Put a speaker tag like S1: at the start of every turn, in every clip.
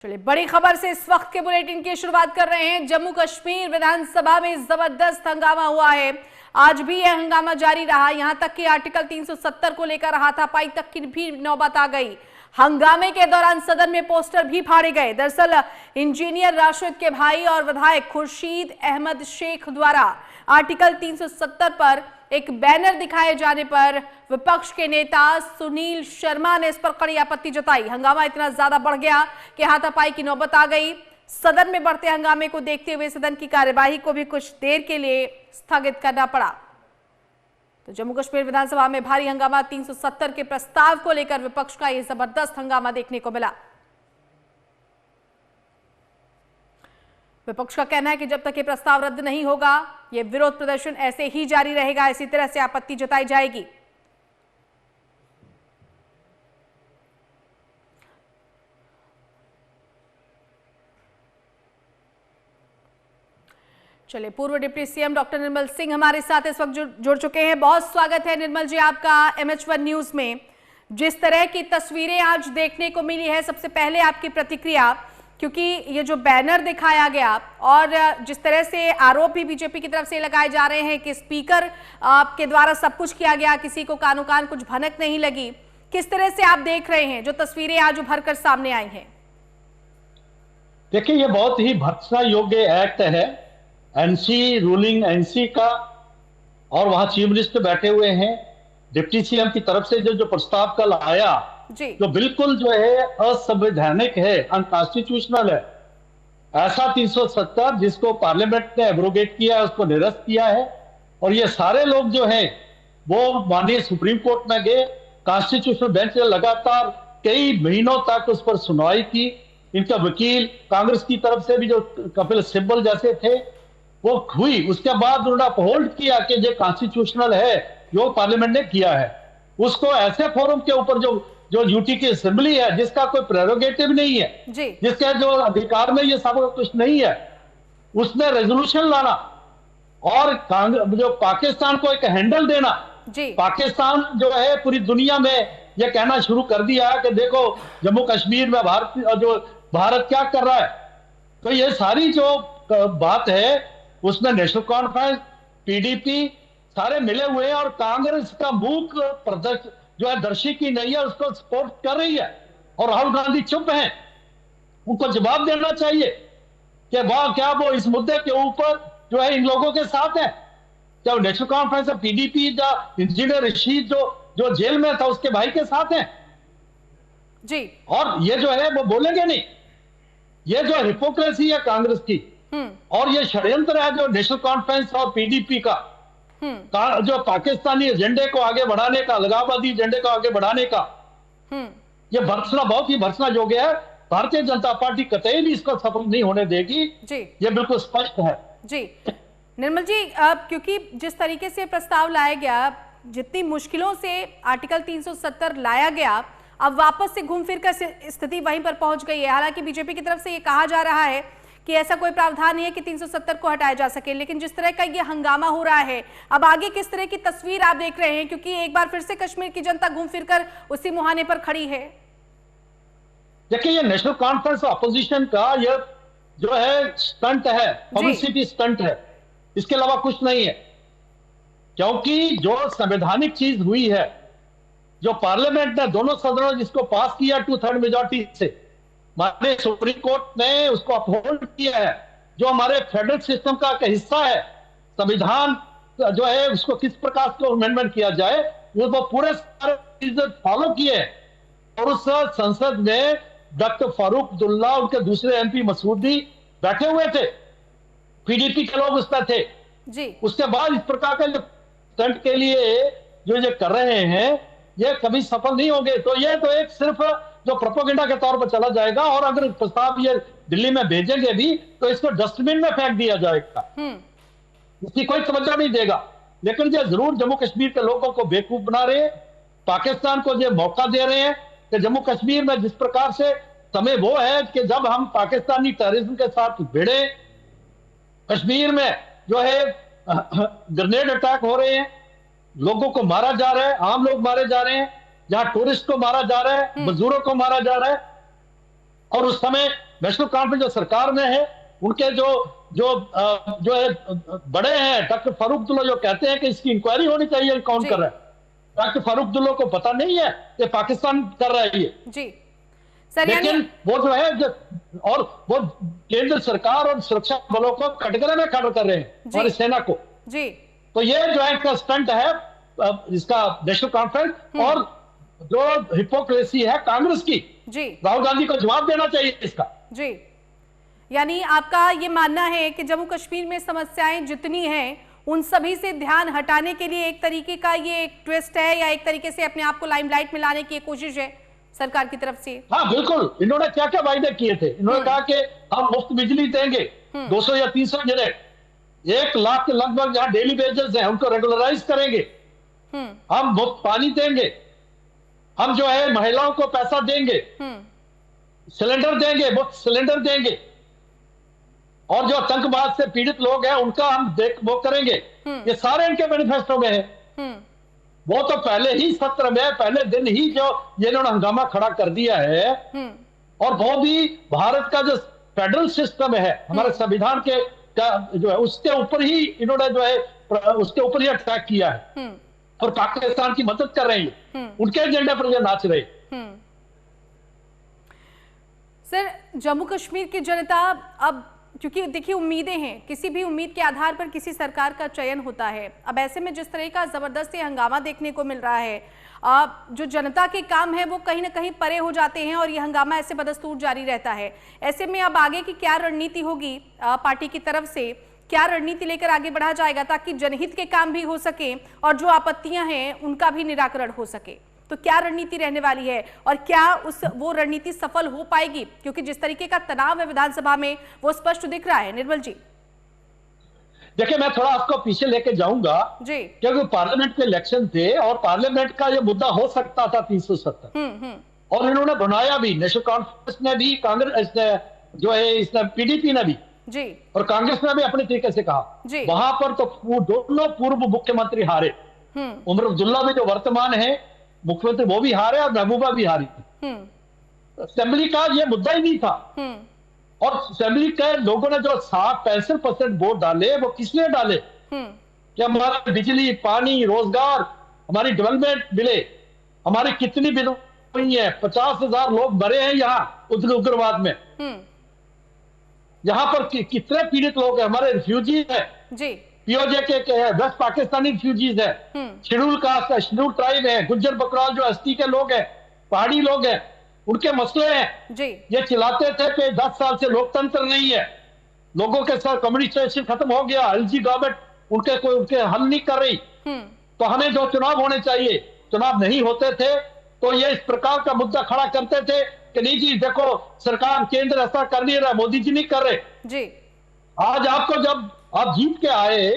S1: चलिए बड़ी खबर से इस वक्त के बुलेटिन की शुरुआत कर रहे हैं। जम्मू कश्मीर विधानसभा में जबरदस्त हंगामा हुआ है। आज भी यह हंगामा जारी रहा, यहां तक कि आर्टिकल 370 को लेकर हाथापाई तक की भी नौबत आ गई। हंगामे के दौरान सदन में पोस्टर भी फाड़े गए। दरअसल इंजीनियर राशिद के भाई और विधायक खुर्शीद अहमद शेख द्वारा आर्टिकल 370 पर एक बैनर दिखाए जाने पर विपक्ष के नेता सुनील शर्मा ने इस पर कड़ी आपत्ति जताई। हंगामा इतना ज्यादा बढ़ गया कि हाथापाई की नौबत आ गई। सदन में बढ़ते हंगामे को देखते हुए सदन की कार्यवाही को भी कुछ देर के लिए स्थगित करना पड़ा। तो जम्मू कश्मीर विधानसभा में भारी हंगामा, 370 के प्रस्ताव को लेकर विपक्ष का यह जबरदस्त हंगामा देखने को मिला। विपक्ष का कहना है कि जब तक ये प्रस्ताव रद्द नहीं होगा, ये विरोध प्रदर्शन ऐसे ही जारी रहेगा। इसी तरह से आपत्ति जताई जाएगी। चलिए, पूर्व deputy CM doctor Nirmal Singh हमारे साथ इस वक्त जुड़ चुके हैं। बहुत स्वागत है निर्मल जी आपका MH1 न्यूज में। जिस तरह की तस्वीरें आज देखने को मिली है, सबसे पहले आपकी प्रतिक्रिया, क्योंकि ये जो बैनर दिखाया गया और जिस तरह से आरोप भी बीजेपी की तरफ से लगाए जा रहे हैं कि स्पीकर के द्वारा सब कुछ किया गया, किसी को कानो कान कुछ भनक नहीं लगी, किस तरह से आप देख रहे हैं जो तस्वीरें आज उभर कर सामने आई हैं?
S2: देखिए, ये बहुत ही भर्त्सना योग्य एक्ट है एनसी, रूलिंग एनसी का, और वहां चीफ मिनिस्टर बैठे हुए हैं। डिप्टी सीएम की तरफ से जो प्रस्ताव कल आया, जो बिल्कुल जो है असंवैधानिक है, अनकॉन्स्टिट्यूशनल है। ऐसा 370 जिसको पार्लियामेंट ने एब्रोगेट किया है, उसको निरस्त किया है। और ये सारे लोग जो हैं वो माननीय सुप्रीम कोर्ट में गए, कॉन्स्टिट्यूशनल बेंच ने लगातार कई महीनों तक उस पर सुनवाई की। इनका वकील कांग्रेस की तरफ से भी जो कपिल सिब्बल जैसे थे वो हुई। उसके बाद उन्होंने अपहोल्ड किया कि जो कॉन्स्टिट्यूशनल है जो पार्लियामेंट ने किया है, उसको ऐसे फोरम के ऊपर जो यूटी की असेंबली है, जिसका कोई प्रेरोगेटिव नहीं है, जिसके जो अधिकार में ये सब कुछ नहीं है, उसमें रेजोल्यूशन लाना और जो पाकिस्तान को एक हैंडल देना। पाकिस्तान जो है पूरी दुनिया में ये कहना शुरू कर दिया है कि देखो जम्मू कश्मीर में भारत क्या कर रहा है। तो ये सारी जो बात है उसमें नेशनल कॉन्फ्रेंस, पीडीपी सारे मिले हुए हैं और कांग्रेस का मूक प्रदर्शन जो है दर्शी की नहीं है, उसको सपोर्ट कर रही है। और राहुल गांधी चुप हैं। उनको जवाब देना चाहिए कि वाह क्या वो इस मुद्दे के ऊपर जो है इन लोगों के साथ है। क्या नेशनल कॉन्फ्रेंस है, पीडीपी या इंजीनियर रशीद जो जेल में था उसके भाई के साथ है
S1: जी। और
S2: ये जो है वो बोलेंगे नहीं। ये जो हिपोक्रेसी है कांग्रेस की, और ये षड्यंत्र है जो नेशनल कॉन्फ्रेंस और पीडीपी का जो पाकिस्तानी एजेंडे को आगे बढ़ाने का, अलगाववादी एजेंडे को आगे बढ़ाने का, ये भर्त्सना बहुत ही भर्त्सना योग्य है। भारतीय जनता पार्टी कतई भी इसको सफल नहीं होने देगी जी। ये बिल्कुल स्पष्ट है
S1: जी। निर्मल जी, क्योंकि जिस तरीके से प्रस्ताव लाया गया, जितनी मुश्किलों से आर्टिकल 370 लाया गया, अब वापस से घूम फिर कर स्थिति वहीं पर पहुंच गई है। हालांकि बीजेपी की तरफ से ये कहा जा रहा है कि ऐसा कोई प्रावधान नहीं है कि 370 को हटाया जा सके, लेकिन जिस तरह का ये हंगामा हो रहा है, अब आगे किस तरह की तस्वीर आप देख रहे हैं? क्योंकि एक बार फिर से कश्मीर की जनता घूम फिर कर उसी मुहाने पर खड़ी है।
S2: देखिए, ये नेशनल कॉन्फ्रेंस अपोजिशन का ये जो है स्टंट है, पब्लिसिटी स्टंट है, इसके अलावा कुछ नहीं है। क्योंकि जो संवैधानिक चीज हुई है, जो पार्लियामेंट ने दोनों सदनों जिसको पास किया 2/3 मेजॉरिटी से, हमारे सुप्रीम कोर्ट ने उसको अपहोल्ड किया है, जो हमारे फेडरल सिस्टम का एक हिस्सा है। संविधान जो है उसको किस प्रकार से अमेंडमेंट किया जाए, वो पूरे सारे चीजें फॉलो किए। और उस संसद में डॉक्टर फारूक अब्दुल्ला, उनके दूसरे एमपी मसूदी बैठे हुए थे, पीडीपी के लोग उसमें थे जी। उसके बाद इस प्रकार के स्टंट के लिए जो ये कर रहे हैं, ये कभी सफल नहीं होंगे। तो ये तो एक सिर्फ जो प्रोपेगेंडा के तौर पर चला जाएगा, और अगर प्रस्ताव ये दिल्ली में भेजेंगे भी तो इसको डस्टबिन में फेंक दिया जाएगा, इसकी कोई तवज्जो नहीं देगा। लेकिन ये जरूर जम्मू कश्मीर के लोगों को बेवकूफ बना रहे हैं, पाकिस्तान को ये मौका दे रहे हैं कि जम्मू कश्मीर में जिस प्रकार से समय वो है कि जब हम पाकिस्तानी टेररिज्म के साथ भिड़े, कश्मीर में जो है ग्रेनेड अटैक हो रहे हैं, लोगों को मारा जा रहा है, आम लोग मारे जा रहे हैं, जहां टूरिस्ट को मारा जा रहा है, मजदूरों को मारा जा रहा है, और उस समय नेशनल कॉन्फ्रेंस जो सरकार में है, उनके जो जो जो है बड़े हैं, डॉक्टर फारूक अब्दुल्ला, जो कहते हैं कि इसकी इंक्वायरी होनी चाहिए, कौन कर रहा है। डॉक्टर फारूक अब्दुल्ला को पता नहीं है कि पाकिस्तान कर रहा है ये
S1: जी सर,
S2: लेकिन वो जो है और वो केंद्र सरकार और सुरक्षा बलों को कटघरे में खड़ा कर रहे हैं, हमारी सेना को
S1: जी।
S2: तो ये ज्वाइंट का स्टंट है इसका नेशनल कॉन्फ्रेंस और जो हिपोक्रेसी है कांग्रेस की
S1: जी।
S2: राहुल गांधी को जवाब देना चाहिए इसका।
S1: जी, यानी आपका ये मानना है कि जम्मू कश्मीर में समस्याएं जितनी हैं उन सभी से ध्यान हटाने के लिए एक तरीके का ये एक ट्विस्ट है, या एक तरीके से अपने आप को लाइमलाइट में लाने की एक कोशिश है सरकार की तरफ से?
S2: हाँ बिल्कुल, इन्होंने क्या क्या वायदे किए थे। इन्होंने कहा कि हम मुफ्त बिजली देंगे 200 या 300 यूनिट, 1 लाख के लगभग जहां डेली वेजेस हैं उनको रेगुलराइज करेंगे, हम मुफ्त पानी देंगे, हम जो है महिलाओं को पैसा देंगे, सिलेंडर देंगे, मुफ्त सिलेंडर देंगे, और जो आतंकवाद से पीड़ित लोग हैं उनका हम वो करेंगे। ये सारे इनके मैनिफेस्टो में है। वो तो पहले ही सत्र में पहले दिन ही जो ये इन्होंने हंगामा खड़ा कर दिया है, और वो भी भारत का जो फेडरल सिस्टम है, हमारे संविधान के जो है उसके ऊपर ही इन्होंने जो है उसके ऊपर ही अटैक किया है, और पाकिस्तान की मदद कर रहे हैं, उनके एजेंडे पर जो नाच रहे।
S1: सर, जम्मू कश्मीर की जनता अब, क्योंकि देखिए उम्मीदें हैं, किसी भी उम्मीद के आधार पर किसी सरकार का चयन होता है। अब ऐसे में जिस तरह का जबरदस्त हंगामा देखने को मिल रहा है, जो जनता के काम है वो कहीं ना कहीं परे हो जाते हैं और ये हंगामा ऐसे बदस्तूर जारी रहता है। ऐसे में अब आगे की क्या रणनीति होगी पार्टी की तरफ से, क्या रणनीति लेकर आगे बढ़ा जाएगा ताकि जनहित के काम भी हो सके और जो आपत्तियां हैं उनका भी निराकरण हो सके? तो क्या रणनीति रहने वाली है और क्या वो रणनीति सफल हो पाएगी? क्योंकि जिस तरीके का तनाव है विधानसभा में वो स्पष्ट दिख रहा है। निर्मल जी,
S2: देखिए मैं थोड़ा आपको पीछे लेके जाऊंगा
S1: जी,
S2: क्योंकि पार्लियामेंट के इलेक्शन थे और पार्लियामेंट का ये मुद्दा हो सकता था 370, और इन्होंने बनाया भी, नेशनल कॉन्फ्रेंस ने भी, कांग्रेस ने जो है इसने पीडीपी ने भी
S1: जी, और
S2: कांग्रेस ने भी अपने तरीके से कहा। वहां पर तो दोनों पूर्व मुख्यमंत्री हारे। उमर अब्दुल्ला भी जो वर्तमान है मुख्यमंत्री वो भी हारे और महबूबा भी हारी थी। असेंबली का ये मुद्दा ही नहीं था, और असेंबली के लोगों ने जो 65% वोट डाले वो किसने डाले कि हमारी बिजली, पानी, रोजगार, हमारी डेवलपमेंट मिले, हमारी कितनी बिल हुई है, 50,000 लोग मरे हैं यहाँ उग्रवाद में, यहाँ पर कितने पीड़ित लोग हैं, हमारे रिफ्यूजी हैं जी, पीओजे के है, वेस्ट पाकिस्तानी रिफ्यूजीज है, शेड्यूल कास्ट है, शेड्यूल ट्राइब है, गुज्जर बकरवाल जो एसटी के लोग हैं, पहाड़ी लोग हैं, उनके मसले हैं जी। ये चिल्लाते थे कि 10 साल से लोकतंत्र नहीं है, लोगों के साथ कम्युनिकेशन खत्म हो गया, एलजी गवर्नमेंट उनके हल नहीं कर रही, तो हमें जो चुनाव होने चाहिए चुनाव नहीं होते थे, तो ये इस प्रकार का मुद्दा खड़ा करते थे कि नहीं जी देखो सरकार केंद्र ऐसा कर नहीं रहा, मोदी जी नहीं कर रहे जी। आज आपको जब आप जीत के आए,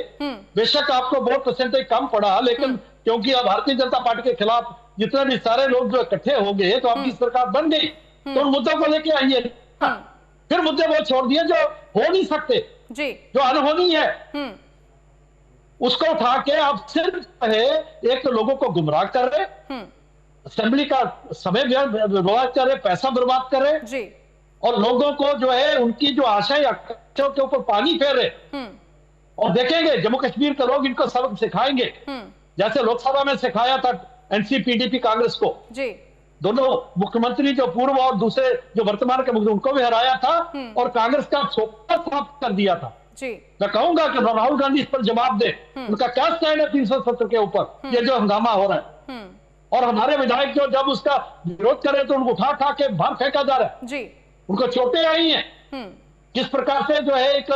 S2: बेशक आपको वोट परसेंटेज कम पड़ा, लेकिन क्योंकि अब भारतीय जनता पार्टी के खिलाफ जितने भी सारे लोग जो इकट्ठे हो गए तो आपकी सरकार बन गई, तो उन मुद्दों को लेके आइए। फिर मुद्दे वो छोड़ दिए जो हो नहीं सकते जी, जो अनहोनी है, उसको उठा के आप सिर्फ है एक तो लोगों को गुमराह कर रहे, असेंबली का समय बर्बाद कर रहे, पैसा बर्बाद कर रहे जी, और लोगों को जो है उनकी जो आशा है के ऊपर पानी फेर रहे। और देखेंगे जम्मू कश्मीर के लोग इनको सबक सिखाएंगे, जैसे लोकसभा में सिखाया था एनसीपीडीपी कांग्रेस को जी, दोनों मुख्यमंत्री जो पूर्व और दूसरे जो वर्तमान के मुख्यमंत्री उनको भी हराया था और कांग्रेस का सोपा समाप्त कर दिया था जी। मैं कहूंगा कि राहुल गांधी इस पर जवाब दे, उनका क्या स्टैंड है 370 के ऊपर, ये जो हंगामा हो रहा है, और हमारे विधायक जो जब उसका विरोध करे तो उनको उठा उठा के बाहर फेंका जा रहा है जी, उनको चोटें आई हैं, किस प्रकार से जो है एक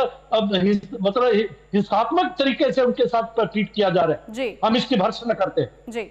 S2: मतलब हिंसात्मक तरीके से उनके साथ ट्रीट किया जा रहा है जी, हम इसकी भर्त्सना करते हैं जी।